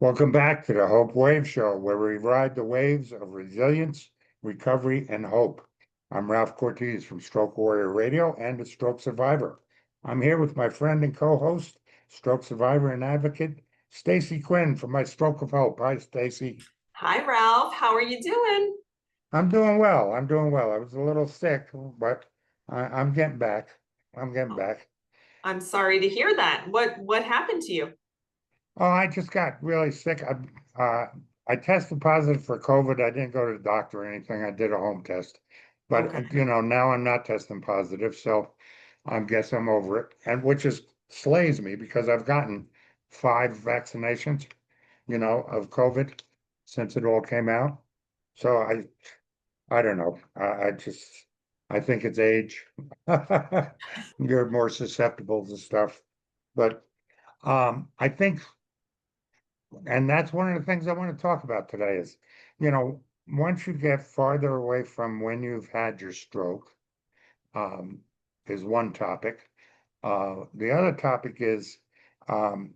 Welcome back to the Hope Wave Show, where we ride the waves of resilience, recovery, and hope. I'm Ralph Cortese from Stroke Warrior Radio and a stroke survivor. I'm here with my friend and co-host, stroke survivor and advocate, Stacy Quinn from My Stroke of Hope. Hi, Stacy. Hi, Ralph. How are you doing? I'm doing well. I'm doing well. I was a little sick, but I'm getting back. I'm getting Oh, back. I'm sorry to hear that. What happened to you? Oh, I just got really sick. I tested positive for COVID. I didn't go to the doctor or anything. I did a home test, but Okay. now I'm not testing positive, so I guess I'm over it. And which is slays me because I've gotten 5 vaccinations, of COVID since it all came out. So I don't know. I think it's age. You're more susceptible to stuff, but I think. And that's one of the things I want to talk about today is, once you get farther away from when you've had your stroke, um, is one topic. The other topic is um,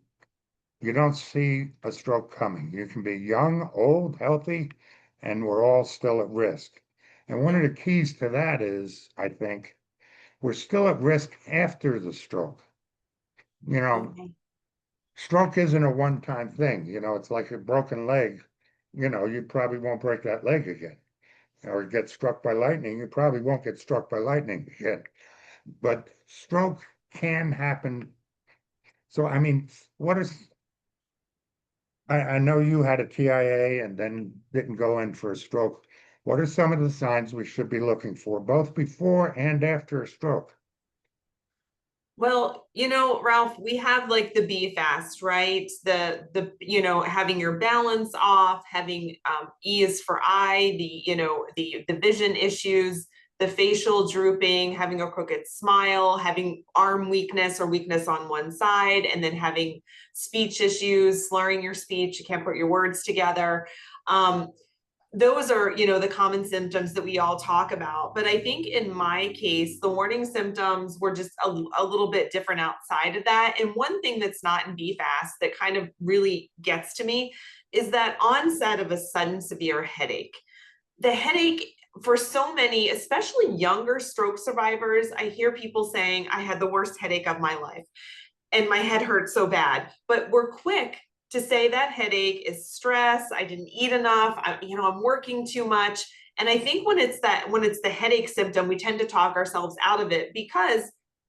you don't see a stroke coming. You can be young, old, healthy, and we're all still at risk. And one of Yeah. the keys to that is, I think, we're still at risk after the stroke. You know, Okay. Stroke isn't a one-time thing, it's like a broken leg. You probably won't break that leg again. Or get struck by lightning, you probably won't get struck by lightning again. But stroke can happen. So, I mean, what is, I know you had a TIA and then didn't go in for a stroke. What are some of the signs we should be looking for, both before and after a stroke? Well, Ralph, we have like the BFAST, right? The having your balance off, having E is for eye, the vision issues, the facial drooping, having a crooked smile, having arm weakness or weakness on one side, and then having speech issues, slurring your speech, you can't put your words together. Um, those are the common symptoms that we all talk about, but I think in my case the warning symptoms were just a little bit different outside of that. And one thing that's not in BFAST that kind of really gets to me is that onset of a sudden severe headache. The headache, for so many, especially younger stroke survivors, I hear people saying, I had the worst headache of my life and my head hurt so bad. But we're quick to say that headache is stress. I didn't eat enough. I'm working too much. And I think when it's the headache symptom, we tend to talk ourselves out of it because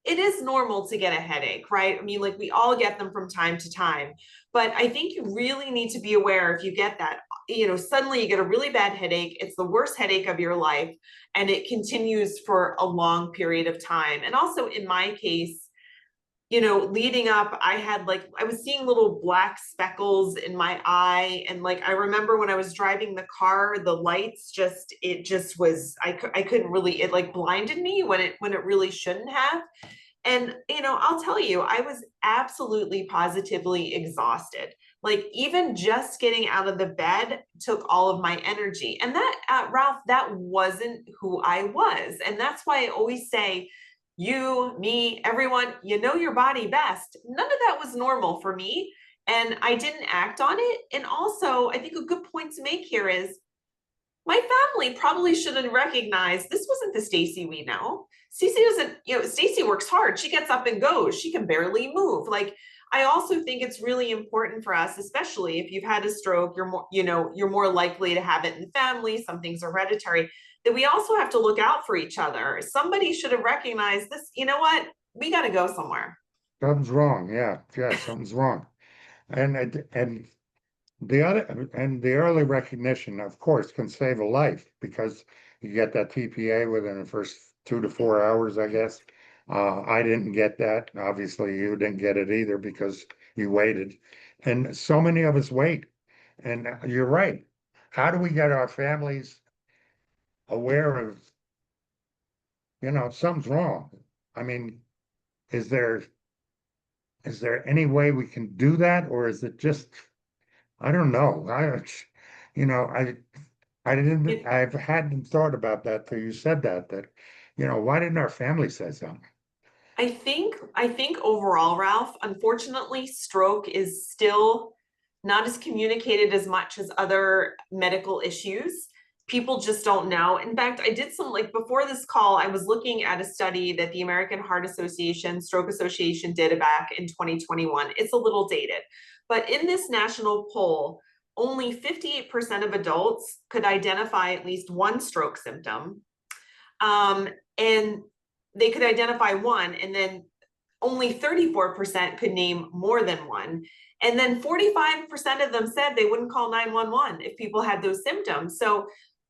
it is normal to get a headache, right? I mean, like we all get them from time to time. But I think you really need to be aware if you get that, suddenly you get a really bad headache. It's the worst headache of your life and it continues for a long period of time. And also in my case, leading up, I was seeing little black speckles in my eye. And like, I remember when I was driving the car, the lights it just was, I couldn't really, it like blinded me when it really shouldn't have. And, I'll tell you, I was absolutely positively exhausted. Like, even just getting out of the bed took all of my energy. And that, Ralph, that wasn't who I was. And that's why I always say, you, me, everyone, your body best. None of that was normal for me. And I didn't act on it. And also, I think a good point to make here is my family probably should have recognized this wasn't the Stacy we know. Stacy doesn't, Stacy works hard. She gets up and goes. She can barely move. Like, I also think it's really important for us, especially if you've had a stroke, you're more likely to have it in the family. Some things are hereditary, that we also have to look out for each other. Somebody should have recognized this. You know what? We got to go somewhere. Something's wrong. Yeah, something's wrong. And the early recognition, of course, can save a life because you get that TPA within the first 2 to 4 hours, I guess. I didn't get that. Obviously, you didn't get it either because you waited. And so many of us wait. And you're right. How do we get our families aware of, something's wrong? I mean, is there is there any way we can do that, or is it just I don't know. You know, I didn't, It, I hadn't thought about that till you said that, why didn't our family say something? I think overall, Ralph, unfortunately, stroke is still not as communicated as much as other medical issues. People just don't know. In fact, I did some, like before this call, I was looking at a study that the American Heart Association, Stroke Association did back in 2021. It's a little dated, but in this national poll, only 58% of adults could identify at least one stroke symptom. And they could identify one, and then only 34% could name more than one. And then 45% of them said they wouldn't call 911 if people had those symptoms. So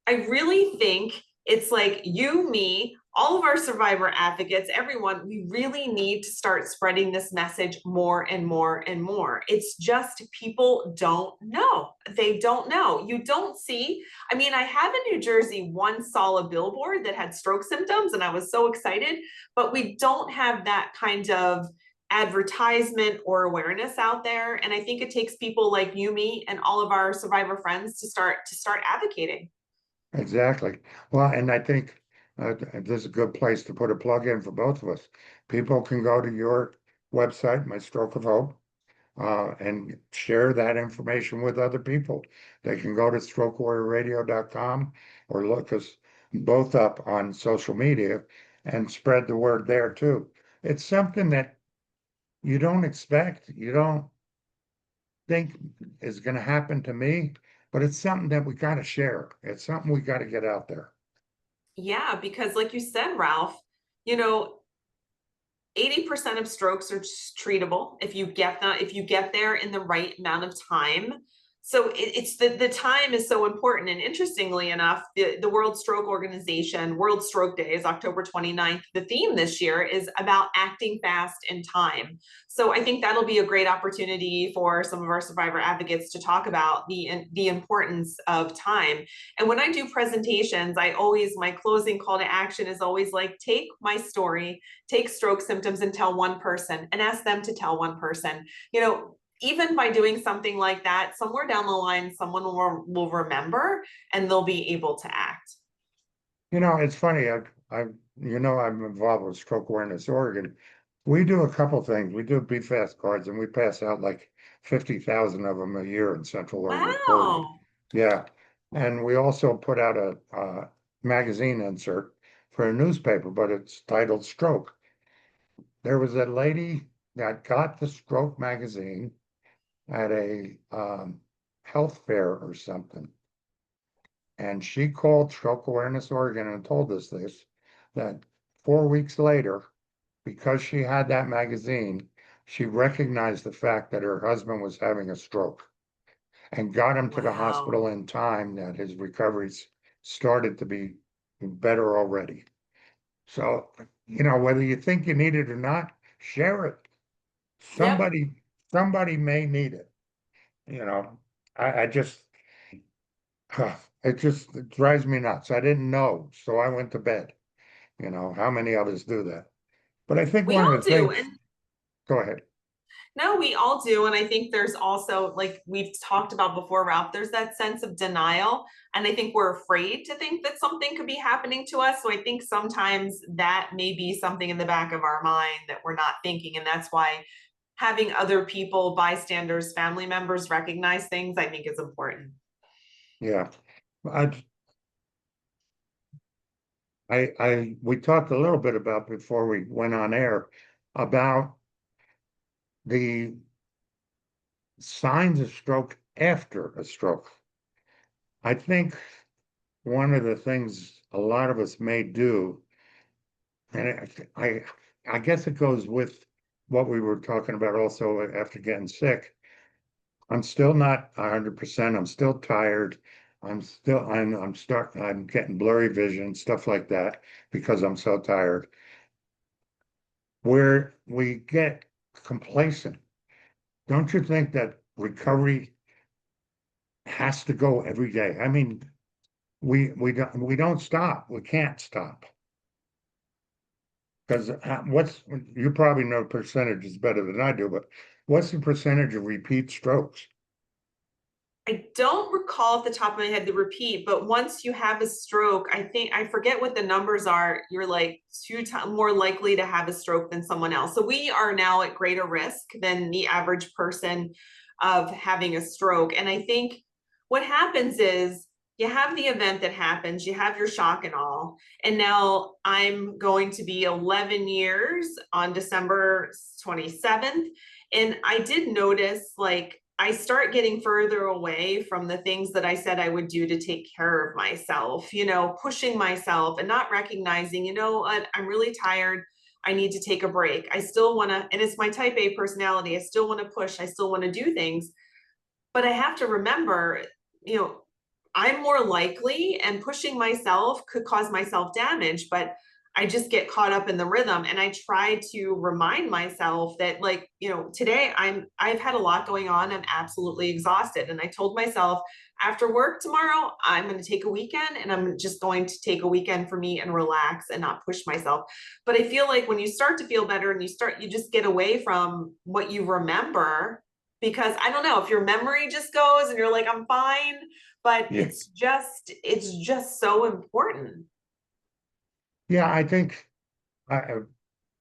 I really think it's like you, me, all of our survivor advocates, everyone, we really need to start spreading this message more and more and more. It's just people don't know. They don't know. You don't see, I mean, I have in New Jersey once saw a billboard that had stroke symptoms and I was so excited, but we don't have that kind of advertisement or awareness out there. And I think it takes people like you, me, and all of our survivor friends to start advocating. Exactly. Well, and I think this is a good place to put a plug in for both of us. People can go to your website, My Stroke of Hope, and share that information with other people. They can go to strokewarriorradio.com or look us both up on social media and spread the word there too. It's something that you don't expect, you don't think is going to happen to me, but it's something that we got to share. It's something we got to get out there. Yeah, because like you said, Ralph, you know, 80% of strokes are treatable if you get there in the right amount of time. So it's the time is so important. And interestingly enough, the World Stroke Organization, World Stroke Day is October 29th. The theme this year is about acting fast in time. So I think that'll be a great opportunity for some of our survivor advocates to talk about the importance of time. And when I do presentations, my closing call to action is always like, take my story, take stroke symptoms and tell one person and ask them to tell one person. You know, even by doing something like that, somewhere down the line, someone will remember and they'll be able to act. You know, it's funny. I'm involved with Stroke Awareness Oregon. We do a couple things. We do BFAST cards, and we pass out like 50,000 of them a year in Central Oregon. Wow. Yeah, and we also put out a magazine insert for a newspaper, but it's titled Stroke. There was a lady that got the Stroke magazine at a health fair or something. And she called Stroke Awareness Oregon and told us this, that 4 weeks later, because she had that magazine, she recognized the fact that her husband was having a stroke and got him to the hospital Wow. in time, that his recoveries started to be better already. So, whether you think you need it or not, share it. Yep. Somebody may need it. You know, I just, it drives me nuts. I didn't know, so I went to bed. How many of us do that? But I think We one of all the do. things, And go ahead. no, we all do. And I think there's also, like we've talked about before, Ralph, there's that sense of denial. And I think we're afraid to think that something could be happening to us. So I think sometimes that may be something in the back of our mind that we're not thinking. And that's why having other people, bystanders, family members recognize things, I think is important. Yeah. I, we talked a little bit about before we went on air about the signs of stroke after a stroke. I think one of the things a lot of us may do, and I guess it goes with what we were talking about also after getting sick. I'm still not 100%. I'm still tired. I'm getting blurry vision, stuff like that, because I'm so tired. Where we get complacent. Don't you think that recovery has to go every day? I mean, we don't stop. We can't stop. Because you probably know percentages better than I do, but what's the percentage of repeat strokes? I don't recall off the top of my head the repeat, but once you have a stroke, I think I forget what the numbers are. You're like 2 times more likely to have a stroke than someone else. So we are now at greater risk than the average person of having a stroke. And I think what happens is you have the event that happens, you have your shock and all. And now I'm going to be 11 years on December 27th. And I did notice, like, I start getting further away from the things that I said I would do to take care of myself, pushing myself and not recognizing, what, I'm really tired. I need to take a break. I still want to, and it's my type A personality. I still want to push. I still want to do things. But I have to remember, you know, I'm more likely, and pushing myself could cause myself damage, but I just get caught up in the rhythm. And I try to remind myself that, like, today I've had a lot going on. I'm absolutely exhausted. And I told myself after work tomorrow, I'm going to take a weekend, and I'm just going to take a weekend for me and relax and not push myself. But I feel like when you start to feel better and you just get away from what you remember, because I don't know if your memory just goes and you're like, I'm fine, but Yeah. it's just so important. Yeah, I think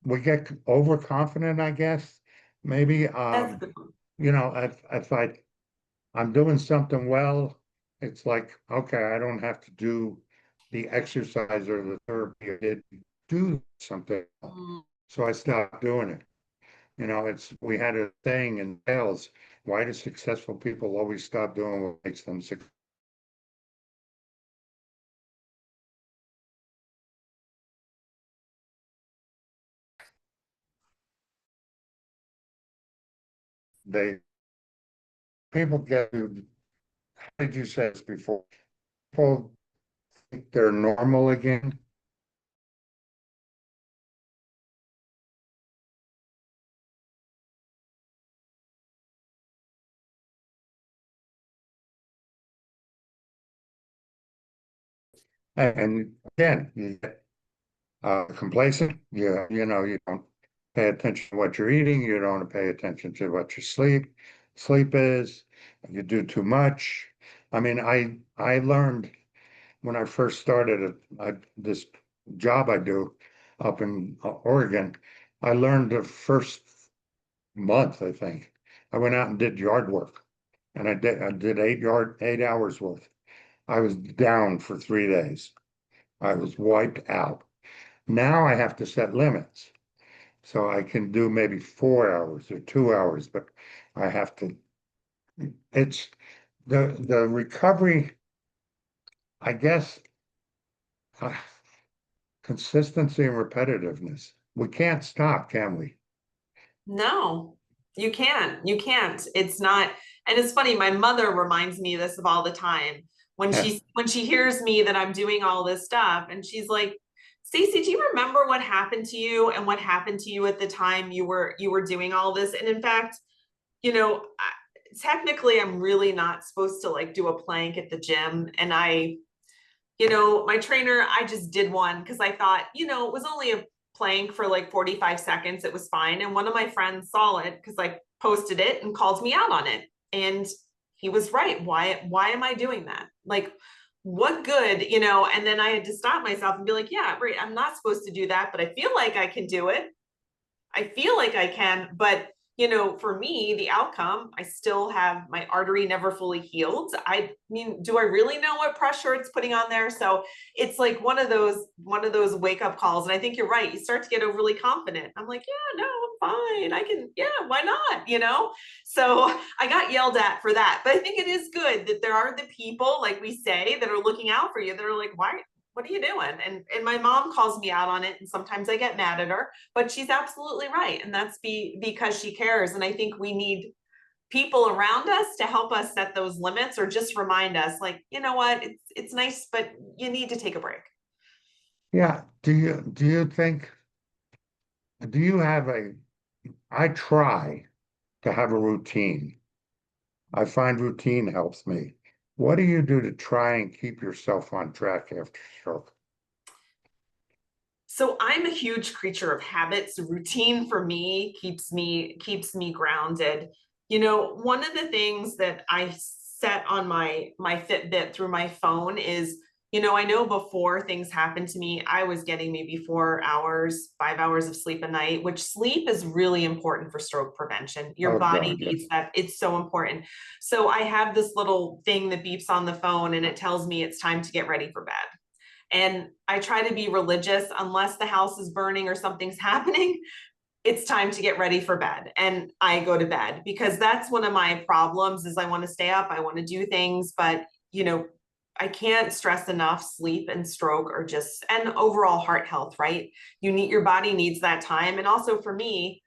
we get overconfident, I guess, maybe. That's the one. If I'm doing something well, it's like, okay, I don't have to do the exercise or the therapy I did to do something. Mm. So I stopped doing it. We had a saying in sales, why do successful people always stop doing what makes them successful? They People get, how did you say this before? People think they're normal again. And again, you get complacent. You don't pay attention to what you're eating. You don't pay attention to what your sleep is. You do too much. I mean, I learned when I first started this job I do up in Oregon. I learned the first month, I think. I went out and did yard work, and I did 8 hours worth. I was down for 3 days. I was wiped out. Now I have to set limits. So I can do maybe 4 hours or 2 hours, but I have to, it's the recovery, I guess, uh, consistency and repetitiveness. We can't stop, can we? No, you can't. You can't. It's not. And it's funny, my mother reminds me of this of all the time when Yeah. she hears me that I'm doing all this stuff, and she's like, Stacy, do you remember what happened to you and what happened to you at the time you were doing all this? And in fact, technically I'm really not supposed to like do a plank at the gym. And my trainer, I just did one because I thought, it was only a plank for like 45 seconds. It was fine. And one of my friends saw it because I posted it and called me out on it. And he was right. Why am I doing that? Like, what good, and then I had to stop myself and be like, yeah, right, I'm not supposed to do that, but I feel like I can do it. I feel like I can, but for me, the outcome, I still have my artery never fully healed. I mean, do I really know what pressure it's putting on there? So it's like one of those wake up calls. And I think you're right. You start to get overly confident. I'm like, yeah, no, I'm fine. I can, yeah, why not? So I got yelled at for that. But I think it is good that there are the people, like we say, that are looking out for you. That are like, why? What are you doing? And my mom calls me out on it, and sometimes I get mad at her, but she's absolutely right. And that's because she cares. And I think we need people around us to help us set those limits, or just remind us, like, you know what, it's nice, but you need to take a break. Yeah. Do you have I try to have a routine. I find routine helps me. What do you do to try and keep yourself on track after stroke? So I'm a huge creature of habits. Routine for me keeps me grounded. One of the things that I set on my Fitbit through my phone is, you know, I know before things happened to me, I was getting maybe 4 hours, 5 hours of sleep a night, which sleep is really important for stroke prevention. Your Oh, body God, yeah. needs that. It's so important. So I have this little thing that beeps on the phone and it tells me it's time to get ready for bed. And I try to be religious unless the house is burning or something's happening. It's time to get ready for bed, and I go to bed, because that's one of my problems is I want to stay up, I want to do things, but you know, I can't stress enough, sleep and stroke are just, and overall heart health, right? Your body needs that time. And also for me,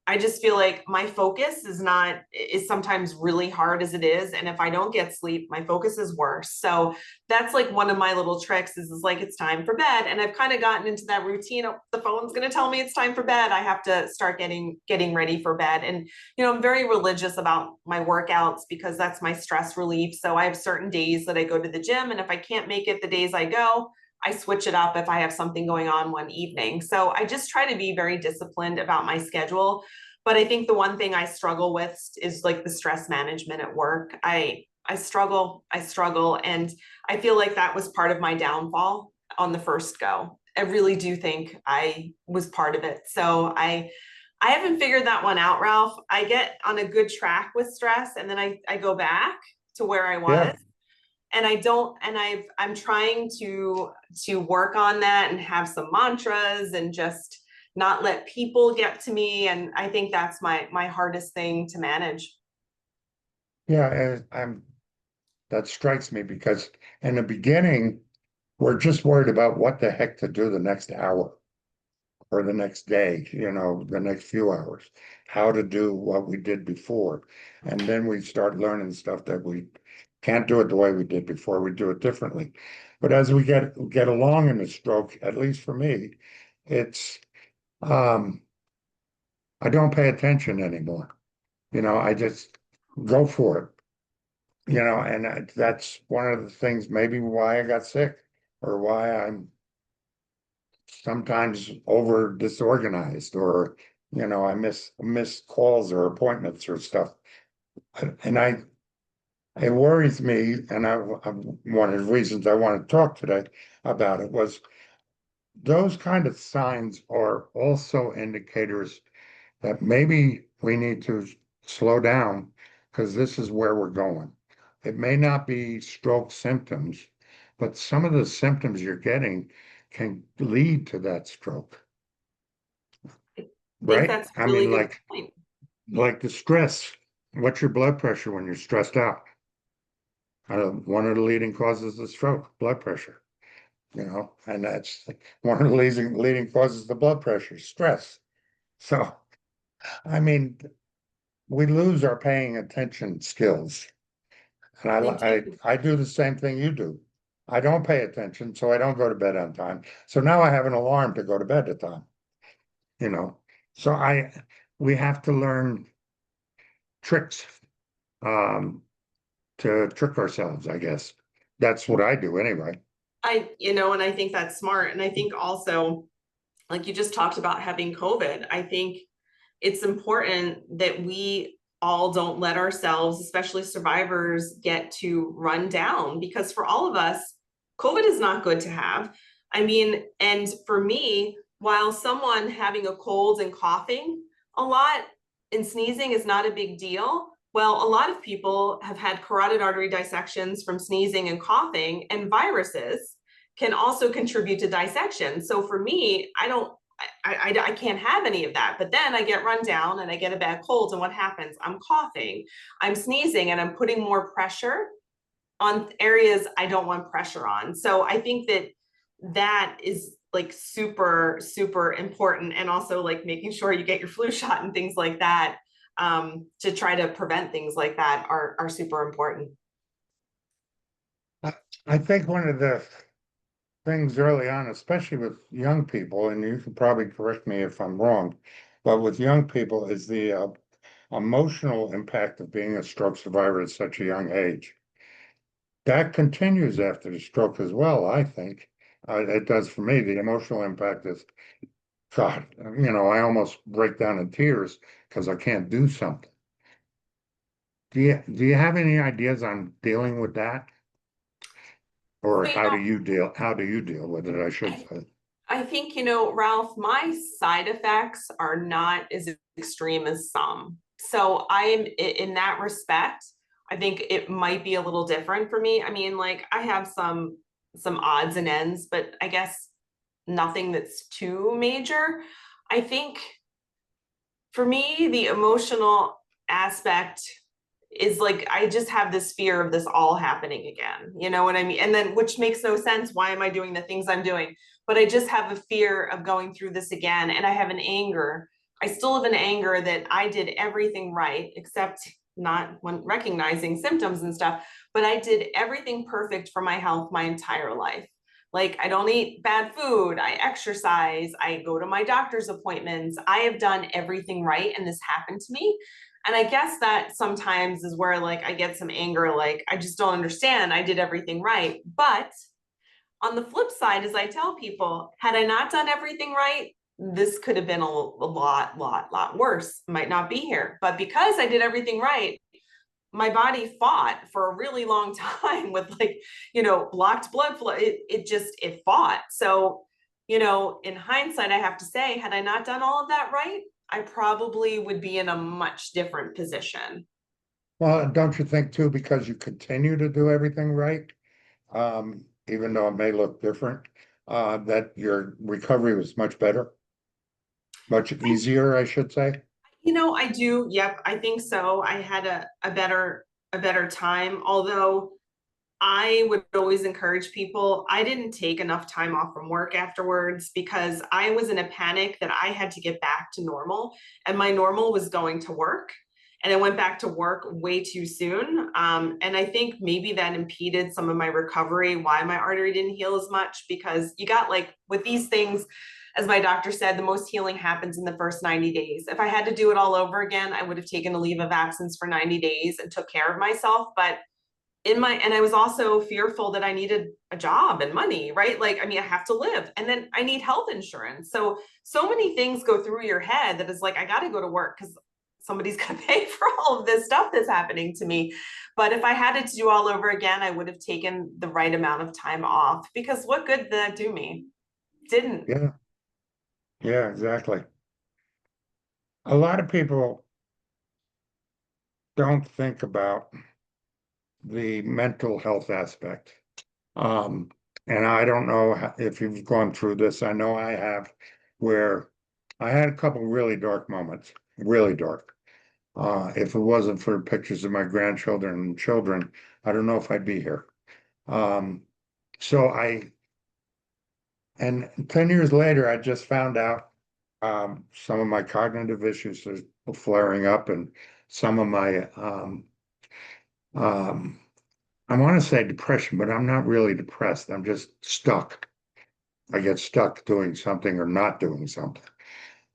I just feel like my focus is sometimes really hard as it is. And if I don't get sleep, my focus is worse. So that's like one of my little tricks is like, it's time for bed. And I've kind of gotten into that routine of the phone's going to tell me it's time for bed. I have to start getting ready for bed. And, you know, I'm very religious about my workouts because that's my stress relief. So I have certain days that I go to the gym. And if I can't make it the days I go, I switch it up if I have something going on one evening. So I just try to be very disciplined about my schedule. But I think the one thing I struggle with is like the stress management at work. I struggle, and I feel like that was part of my downfall on the first go. I really do think I was part of it. So I haven't figured that one out, Ralph. I get on a good track with stress and then I go back to where I Yeah, was, and I don't, and I'm trying to work on that and have some mantras and just not let people get to me. And I think that's my hardest thing to manage. yeah, and that strikes me because in the beginning, we're just worried about what the heck to do the next hour or the next day, the next few hours, how to do what we did before. And then we start learning stuff that we can't do it the way we did before. We do it differently. But as we get along in the stroke, at least for me, it's um I don't pay attention anymore. I just go for it, and that's one of the things maybe why I got sick or why I'm sometimes over disorganized or I miss calls or appointments or stuff. And it worries me, and one of the reasons I want to talk today about it was those kind of signs are also indicators that maybe we need to slow down because this is where we're going. It may not be stroke symptoms, but some of the symptoms you're getting can lead to that stroke, I think right? that's a I really mean, good like point. like the stress. What's your blood pressure when you're stressed out? One of the leading causes of stroke, blood pressure, and that's one of the leading causes of blood pressure, stress. So, I mean, we lose our paying attention skills. And We I do the same thing you do. I don't pay attention, so I don't go to bed on time. So now I have an alarm to go to bed at time, you know. So we have to learn tricks um to trick ourselves, I guess. That's what I do anyway. and I think that's smart. And I think also, like you just talked about having COVID, I think it's important that we all don't let ourselves, especially survivors, get to run down, because for all of us, COVID is not good to have. I mean, and for me, while someone having a cold and coughing a lot and sneezing is not a big deal, well, a lot of people have had carotid artery dissections from sneezing and coughing, and viruses can also contribute to dissection. So for me, I can't have any of that. But then I get run down and I get a bad cold. And what happens? I'm coughing, I'm sneezing, and I'm putting more pressure on areas I don't want pressure on. So I think that is like super, super important. And also like making sure you get your flu shot and things like that, to try to prevent things like that are super important. I, I think one of the things early on, especially with young people, and you can probably correct me if I'm wrong, but with young people is the emotional impact of being a stroke survivor at such a young age. That continues after the stroke as well, I think. It does for me. The emotional impact is, God, I almost break down in tears because I can't do something. Do you have any ideas on dealing with that? Or Well, how do you deal with it, I should I, say? I think, Ralph, my side effects are not as extreme as some. So in that respect, I think it might be a little different for me. I mean, like I have some odds and ends, but I guess nothing that's too major. I think for me, the emotional aspect is like I just have this fear of this all happening again. You know what I mean? And then which makes no sense. Why am I doing the things I'm doing? But I just have a fear of going through this again. And I have an anger. I still have an anger that I did everything right, except not when recognizing symptoms and stuff, but I did everything perfect for my health my entire life. Like I don't eat bad food, I exercise, I go to my doctor's appointments. I have done everything right and this happened to me. And I guess that sometimes is where like I get some anger, like I just don't understand. I did everything right. But on the flip side, as I tell people, had I not done everything right, this could have been a lot worse. Might not be here. But because I did everything right, my body fought for a really long time with like, blocked blood flow. It fought. So, in hindsight, I have to say, had I not done all of that right, I probably would be in a much different position. Well, don't you think too, because you continue to do everything right, even though it may look different, that your recovery was much better, much easier, I should say? I do. Yep, I think so. I had a better time, although I would always encourage people. I didn't take enough time off from work afterwards because I was in a panic that I had to get back to normal, and my normal was going to work. And I went back to work way too soon. And I think maybe that impeded some of my recovery, why my artery didn't heal as much, because you got like with these things, as my doctor said, the most healing happens in the first 90 days. If I had to do it all over again, I would have taken a leave of absence for 90 days and took care of myself. But and I was also fearful that I needed a job and money, right? Like, I mean, I have to live and then I need health insurance. So many things go through your head that is like, I got to go to work because somebody's going to pay for all of this stuff that's happening to me. But if I had it to do all over again, I would have taken the right amount of time off because what good did that do me? Didn't. Yeah, yeah, exactly. A lot of people don't think about the mental health aspect. Um, and I don't know if you've gone through this. I know I have, where I had a couple really dark moments, really dark. If it wasn't for pictures of my grandchildren and children, I don't know if I'd be here. Um, so and 10 years later, I just found out some of my cognitive issues are flaring up and some of my, um, I want to say depression, but I'm not really depressed. I'm just stuck. I get stuck doing something or not doing something.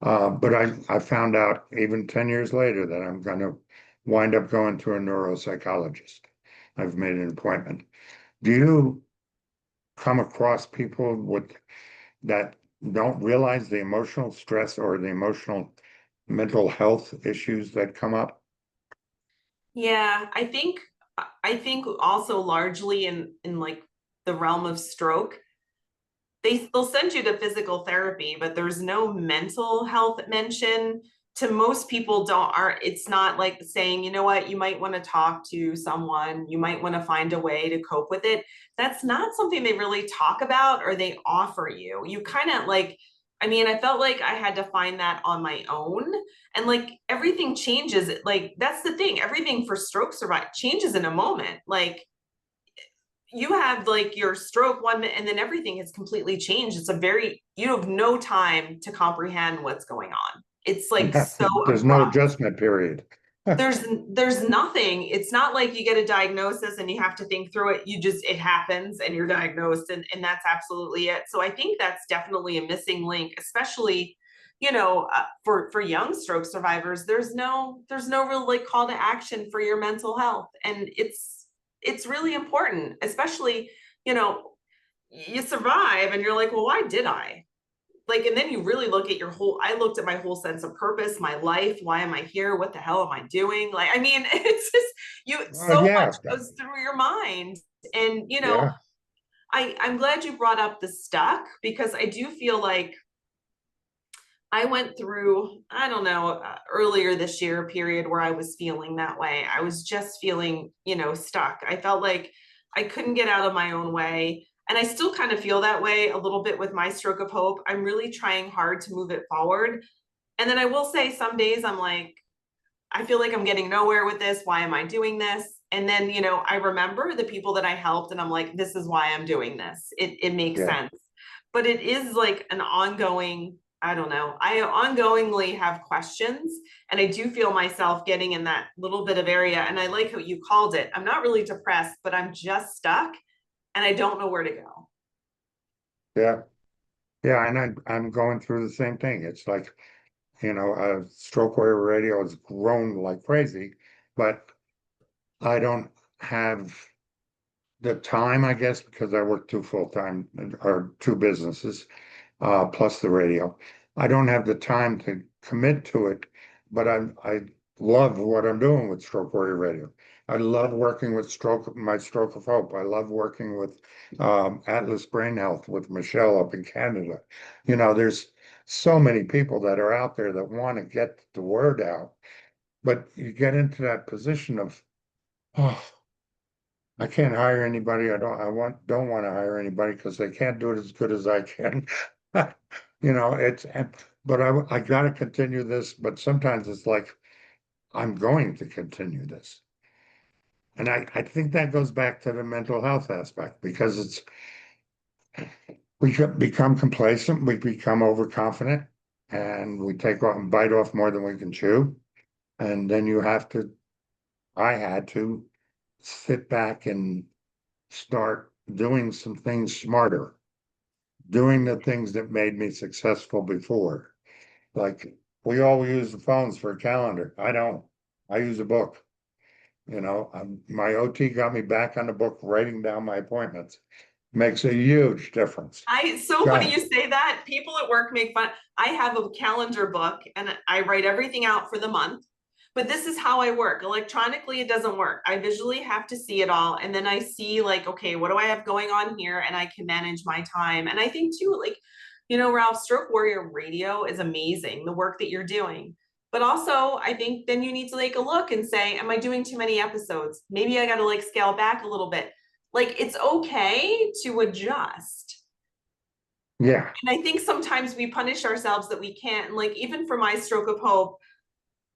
But I found out even 10 years later that I'm going to wind up going to a neuropsychologist. I've made an appointment. Do you come across people with that don't realize the emotional stress or the emotional mental health issues that come up? Yeah, I think also largely in like the realm of stroke, they'll send you to physical therapy, but there's no mental health mention. To most people don't aren't it's not like saying, you know what, you might want to talk to someone, you might want to find a way to cope with it. That's not something they really talk about or they offer you. You kind of like, I mean, I felt like I had to find that on my own. And like everything changes. Like that's the thing. Everything for stroke survive changes in a moment. Like you have like your stroke 1 minute and then everything has completely changed. You have no time to comprehend what's going on. It's like so There's no abrupt. adjustment period. There's nothing. It's not like you get a diagnosis and you have to think through it. It happens and you're diagnosed and that's absolutely it. So I think that's definitely a missing link, especially for young stroke survivors. There's no real like call to action for your mental health, and it's really important, especially you know you survive and you're like, well, why did I? like, and then you really look at your whole, I looked at my whole sense of purpose, my life, why am I here? What the hell am I doing? Like, I mean, it's just, so Yeah, much goes through your mind. And, yeah, I'm glad you brought up the stuck, because I do feel like I went through, I don't know, earlier this year, a period where I was feeling that way. I was just feeling, stuck. I felt like I couldn't get out of my own way. And I still kind of feel that way a little bit with my stroke of hope. I'm really trying hard to move it forward. And then I will say some days I'm like, I feel like I'm getting nowhere with this. Why am I doing this? And then, I remember the people that I helped and I'm like, this is why I'm doing this. It makes yeah, sense. But it is like an ongoing, I don't know. I ongoingly have questions, and I do feel myself getting in that little bit of area. And I like how you called it. I'm not really depressed, but I'm just stuck and I don't know where to go. yeah, yeah. And I'm going through the same thing. It's like, stroke wave radio has grown like crazy, but I don't have the time, I guess, because I work two full-time or two businesses, plus the radio. I don't have the time to commit to it, but I love what I'm doing with Stroke Warrior Radio. I love working with my Stroke of Hope. I love working with Atlas Brain Health with Michelle up in Canada. There's so many people that are out there that want to get the word out, but you get into that position of, oh, I can't hire anybody. Don't want to hire anybody because they can't do it as good as I can. But I got to continue this. But sometimes it's like, I'm going to continue this. And I think that goes back to the mental health aspect because we become complacent, we become overconfident, and we take off and bite off more than we can chew. And then I had to sit back and start doing some things smarter, doing the things that made me successful before. Like we all use the phones for a calendar. I don't. I use a book. My OT got me back on the book, writing down my appointments. Makes a huge difference. It's so funny God, you say that. People at work make fun. I have a calendar book and I write everything out for the month. But this is how I work. Electronically, it doesn't work. I visually have to see it all. And then I see, like, okay, what do I have going on here? And I can manage my time. And I think, too, like, Ralph, Stroke Warrior Radio is amazing, the work that you're doing. But also, I think then you need to take a look and say, am I doing too many episodes? Maybe I got to like scale back a little bit. Like, it's okay to adjust. yeah, And I think sometimes we punish ourselves that we can't. And like, even for my stroke of hope,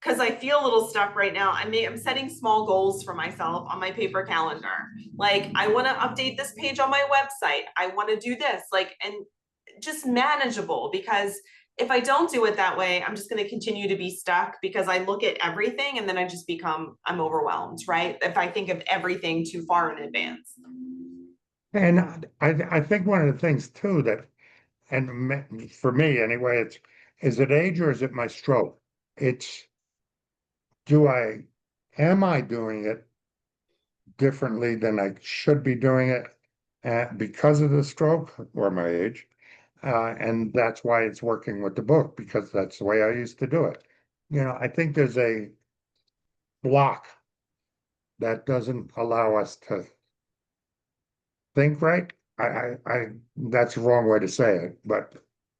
because I feel a little stuck right now. I'm setting small goals for myself on my paper calendar. Like, I want to update this page on my website. I want to do this, like, and just manageable, because if I don't do it that way, I'm just going to continue to be stuck because I look at everything and then I'm overwhelmed, right? If I think of everything too far in advance. and I think one of the things too that, and for me anyway, is it age or is it my stroke? It's do I am I doing it differently than I should be doing it because of the stroke or my age? And that's why it's working with the book because that's the way I used to do it. I think there's a block that doesn't allow us to think right. That's the wrong way to say it, but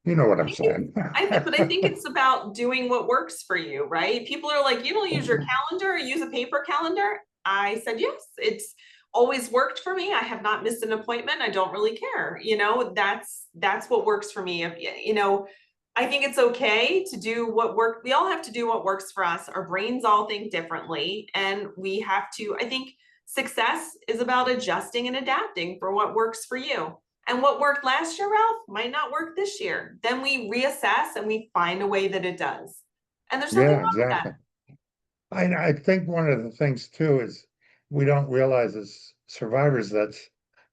you know what I'm saying. But I think it's about doing what works for you, right? People are like, you don't use your calendar, use a paper calendar. I said, yes, it's always worked for me. I have not missed an appointment. I don't really care. That's what works for me. I think it's okay to do what work. We all have to do what works for us. Our brains all think differently, and we have to, I think success is about adjusting and adapting for what works for you. And what worked last year, Ralph, might not work this year. Then we reassess and we find a way that it does. And there's nothing Yeah, wrong with that. exactly. I think one of the things too is we don't realize as survivors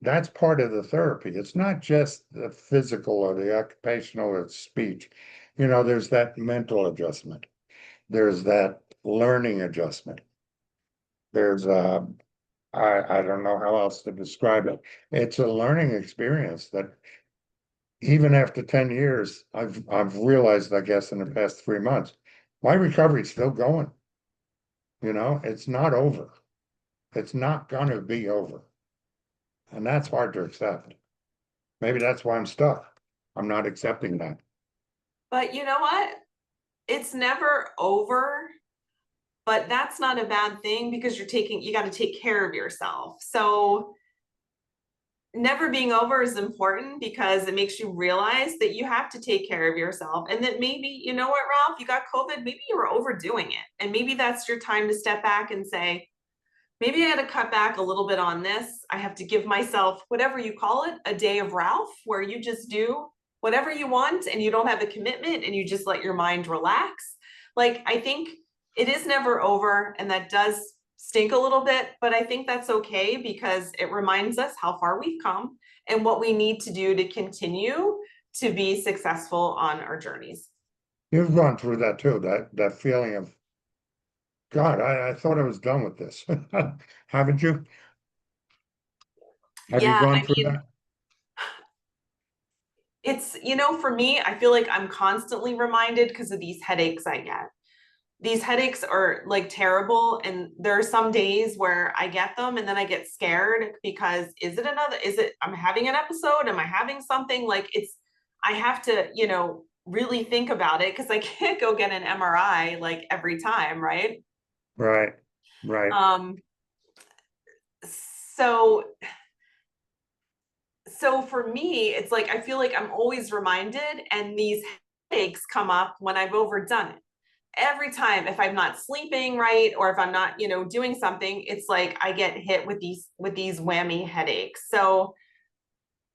that's part of the therapy. It's not just the physical or the occupational or speech. There's that mental adjustment. There's that learning adjustment. There's I don't know how else to describe it. It's a learning experience that even after 10 years, I've realized, I guess, in the past 3 months, my recovery's still going. It's not over. It's not gonna be over. And that's hard to accept. Maybe that's why I'm stuck. I'm not accepting that. But you know what? It's never over, but that's not a bad thing because you got to take care of yourself. So never being over is important because it makes you realize that you have to take care of yourself and that maybe, you know what, Ralph, you got COVID, maybe you were overdoing it. And maybe that's your time to step back and say, maybe I got to cut back a little bit on this. I have to give myself, whatever you call it, a day of Ralph, where you just do whatever you want and you don't have a commitment and you just let your mind relax. Like, I think it is never over, and that does stink a little bit, but I think that's okay because it reminds us how far we've come and what we need to do to continue to be successful on our journeys. You've gone through that too, that feeling of, God, I thought I was done with this. Haven't you? Have you Yeah, gone I through mean, that? it's, for me, I feel like I'm constantly reminded because of these headaches I get. These headaches are like terrible. And there are some days where I get them and then I get scared because I'm having an episode? Am I having something? Like I have to, really think about it because I can't go get an MRI like every time, right? Right, right. Um, so so for me, it's like I feel like I'm always reminded, and these headaches come up when I've overdone it. Every time, if I'm not sleeping right or if I'm not, doing something, it's like I get hit with these whammy headaches. So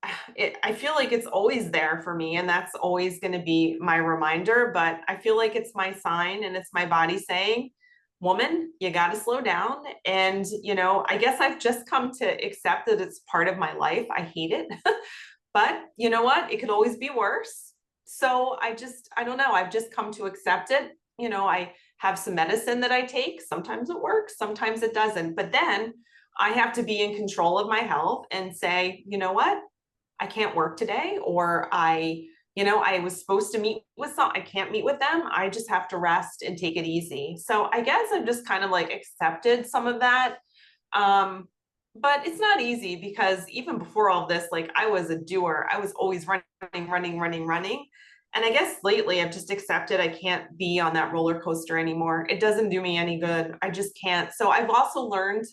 I feel like it's always there for me, and that's always going to be my reminder. But I feel like it's my sign and it's my body saying, woman, you got to slow down. And, I guess I've just come to accept that it's part of my life. I hate it. But you know what? It could always be worse. So I don't know. I've just come to accept it. I have some medicine that I take. Sometimes it works, sometimes it doesn't. But then I have to be in control of my health and say, you know what? I can't work today, or I was supposed to meet with I can't meet with them. I just have to rest and take it easy. So I guess I've just kind of like accepted some of that. Um, but it's not easy because even before all this, like I was a doer. I was always running, running, running, running. And I guess lately I've just accepted I can't be on that roller coaster anymore. It doesn't do me any good. I just can't. So I've also learned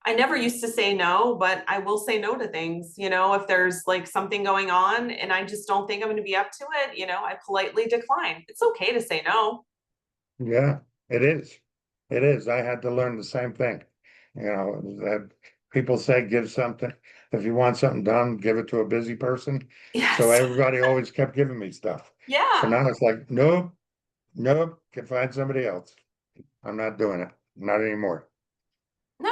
I never used to say no, but I will say no to things, if there's like something going on and I just don't think I'm going to be up to it, I politely decline. It's okay to say no. Yeah, it is. It is. I had to learn the same thing. That people say give something, if you want something done, give it to a busy person. So Yes. everybody always kept giving me stuff. So Yeah. now it's like, nope, nope, can find somebody else. I'm not doing it. Not anymore. No,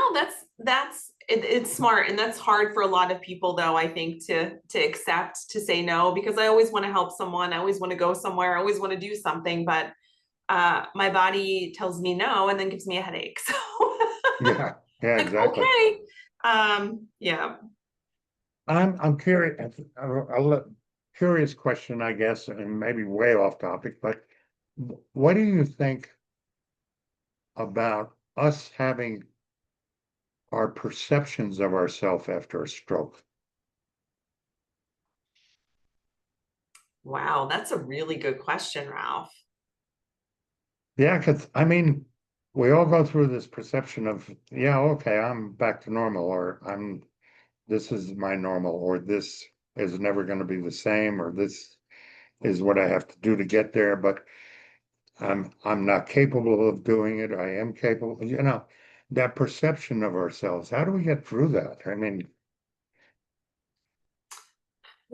it's smart, and that's hard for a lot of people though, I think, to accept, to say no, because I always want to help someone. I always want to go somewhere. I always want to do something, but my body tells me no and then gives me a headache. So Yeah, yeah, like, exactly. okay. Yeah. I'm curious, curious question, I guess, and maybe way off topic, but what do you think about us having our perceptions of ourselves after a stroke? Wow, that's a really good question, Ralph. Yeah, because I mean, we all go through this perception of, yeah, okay, I'm back to normal, or this is my normal, or this is never going to be the same, or this is what I have to do to get there, but I'm not capable of doing it. I am capable, that perception of ourselves. How do we get through that? I mean,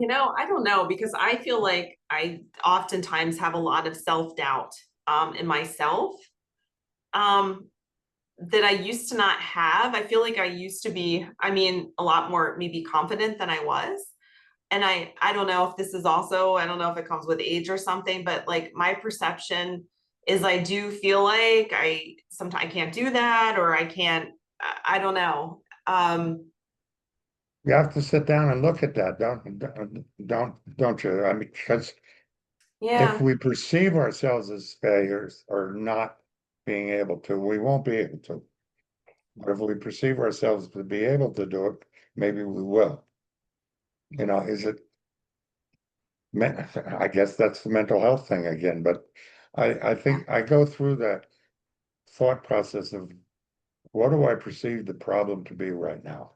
I don't know because I feel like I oftentimes have a lot of self-doubt in myself um, that I used to not have. I feel like I used to be, I mean, a lot more maybe confident than I was. And I don't know if this is also, I don't know if it comes with age or something, but like my perception is I do feel like I sometimes I can't do that, or I can't, I don't know. You have to sit down and look at that, don't you? I mean, because if Yeah, we perceive ourselves as failures or not being able to, we won't be able to. But if we perceive ourselves to be able to do it, maybe we will. You know, is it, I guess that's the mental health thing again, but I yeah, think I go through that thought process of what do I perceive the problem to be right now?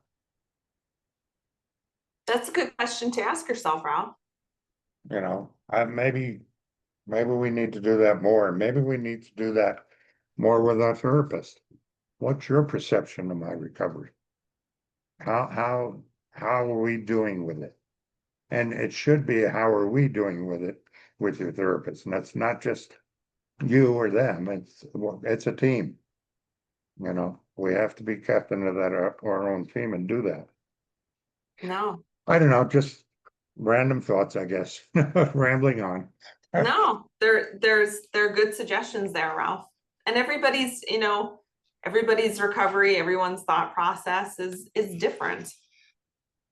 that's a good question to ask yourself, Ralph. You know, maybe we need to do that more. And maybe we need to do that more with our therapist. What's your perception of my recovery? How are we doing with it? And it should be how are we doing with it with your therapist? And that's not just you or them. It's a team. You know, we have to be captain of that our own team and do that. No, I don't know, just random thoughts, I guess. Rambling on. no, there are good suggestions there, Ralph. And everybody's, everybody's recovery, everyone's thought process is different.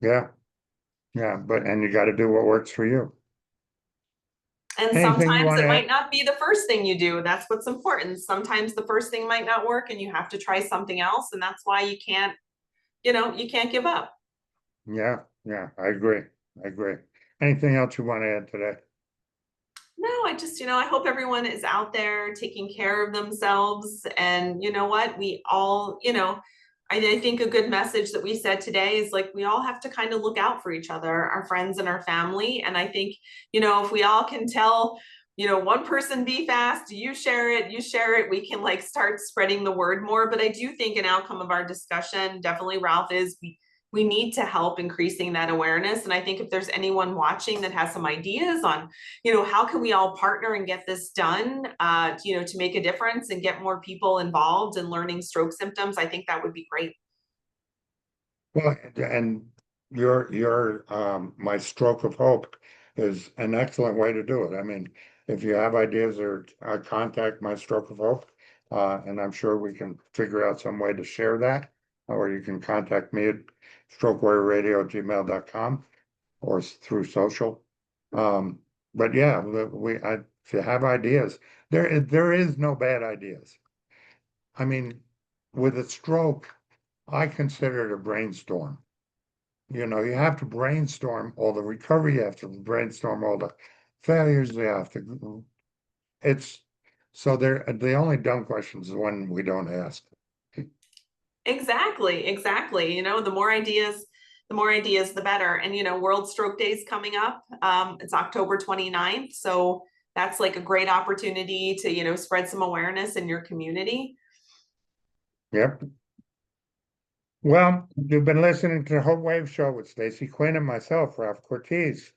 Yeah, yeah, but and you got to do what works for you. And Anything you sometimes want it to might add? not be the first thing you do. That's what's important. Sometimes the first thing might not work and you have to try something else. And that's why you can't give up. Yeah, yeah, I agree. I agree. Anything else you want to add today? No, I just, I hope everyone is out there taking care of themselves. And you know what? We all, I think a good message that we said today is like we all have to kind of look out for each other, our friends and our family. And I think, if we all can tell, one person be fast, you share it, we can like start spreading the word more. But I do think an outcome of our discussion, definitely, Ralph, is we need to help increasing that awareness. And I think if there's anyone watching that has some ideas on how can we all partner and get this done, to make a difference and get more people involved in learning stroke symptoms, I think that would be great. Well, and my stroke of hope is an excellent way to do it. I mean, if you have ideas or contact my stroke of hope, and I'm sure we can figure out some way to share that, or you can contact me at strokewarriorradio@gmail.com or through social. Um, but yeah, if you have ideas, there is no bad ideas. I mean, with a stroke, I consider it a brainstorm. You know, you have to brainstorm all the recovery, you have to brainstorm all the failures, you have to, it's, so the only dumb questions is when we don't ask. Exactly, exactly. The more ideas, the better. And World Stroke Day is coming up. It's October 29th. So that's like a great opportunity to, spread some awareness in your community. Yep. Well, you've been listening to the Hope Wave Show with Stacy Quinn and myself, Ralph Cortese.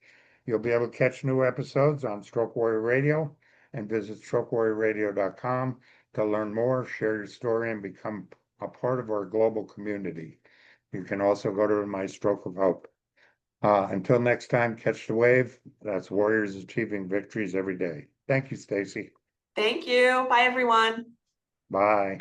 You'll be able to catch new episodes on Stroke Warrior Radio and visit strokewarriorradio.com to learn more, share your story, and become a part of our global community. You can also go to my Stroke of Hope. Until next time, catch the wave. That's warriors achieving victories every day. Thank you, Stacy. Thank you. Bye, everyone. Bye.